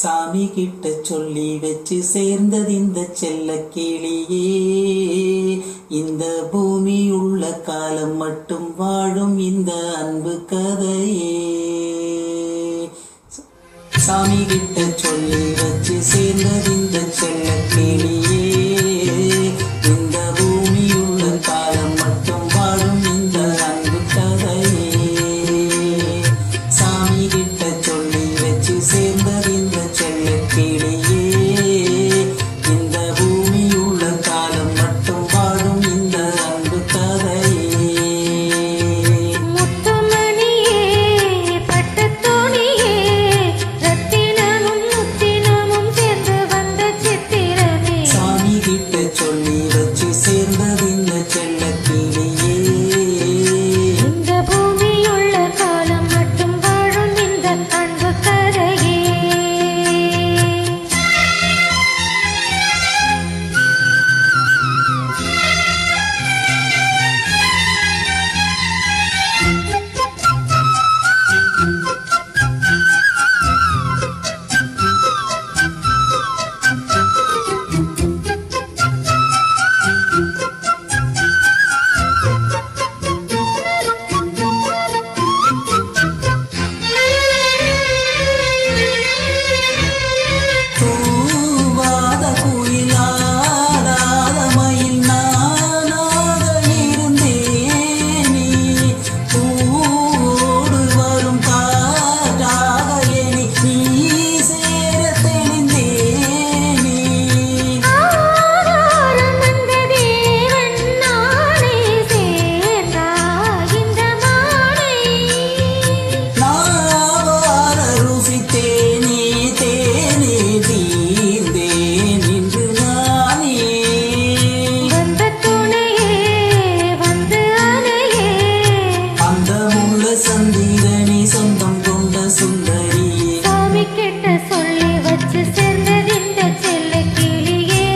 சாமி கிட்ட சொல்லி வச்சு சேர்ந்தது இந்த செல்ல கிளியே. இந்த பூமி உள்ள காலம் மட்டும் வாழும் இந்த அன்பு கதையே. சாமி கிட்ட சொல்லி வச்சு சேர்ந்தது இந்த செல்ல கிளியே. இந்த பூமி உள்ள காலம் மட்டும் வாழும் இந்த அன்பு கதையே. சாமி கிட்ட சொல்லி வச்சு சேர்ந்தது இந்த செல்ல கிளியே. இந்த பூமி உள்ள காலம் மட்டும் வாழும் இந்த அன்பு கதையே. முத்துமணியே பட்டுத்தோணியே ரத்தினமும் முத்தினமும் சேர்ந்து வந்த சித்திரமே. சாமி கிட்ட சொல்லி வச்சு சேர்ந்தது இந்த செல்ல கிளியே. இந்த பூமியுள்ள காலம் மட்டும் வாழும் இந்த அன்பு கதையே. தூவாத குயிலாடாத மயில் நானாக இருந்தேனே. பூவோடு வரும் காற்றாக எண்ணி நீ சேர தெளிந்தேனே. ஆதாரம் வந்த தேவன் நானே சேர்ந்தாய் இந்த மானை. நாவார ருசித்தேனே தேனே தீர்ந்தேன் இன்று நானே. வந்த துணையே வந்து அணையே. அந்தமுள்ள சந்திரனே சொந்தம் கொண்ட சுந்தரியே. சாமி கிட்ட சொல்லி வச்சு சேர்ந்தது இந்த செல்ல கிளியே.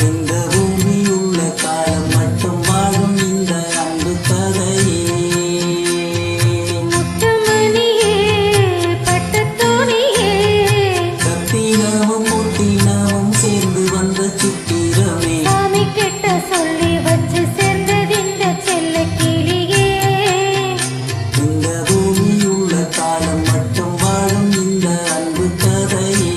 இந்த பூமியுள்ள காலம் மட்டும் வாழும் இந்த அன்பு கதையே. முத்துமணியே பட்டுத்தோணியே ரத்தினமும் முத்தினமும் சேர்ந்து வந்த சித்திரமே. சாமி கிட்ட சொல்லி வச்சு சேர்ந்தது இந்த செல்ல கிளியே. இந்த பூமியுள்ள காலம் மட்டும் வாழும் இந்த அன்பு கதையே.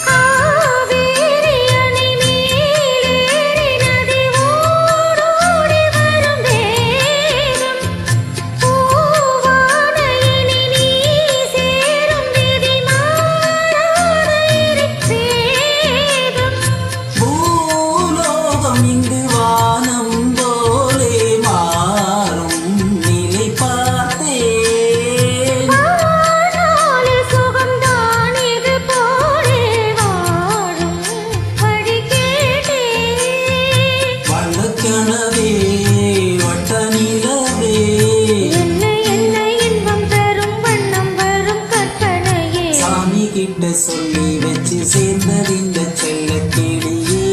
காவேரி அணை மேலேறி நதி ஓடோடி வரும் வேகம். பூவான இனி நீ சேரும் விதி மாறாத வேகம். பூலோகம் இங்கு வானம் போலே மாறும் நிலை பார்த்தேன். ஆனாலும் சுகம்தான் இது போலே வாழும் வழி கேட்டேன். வண்ணக்கனவே வட்ட நிலவே. என்ன என்ன இன்பம் தரும் வண்ணம் வரும் கற்பனையே. சாமி கிட்ட சொல்லி வச்சு சேர்ந்தது இந்த செல்ல கிளியே.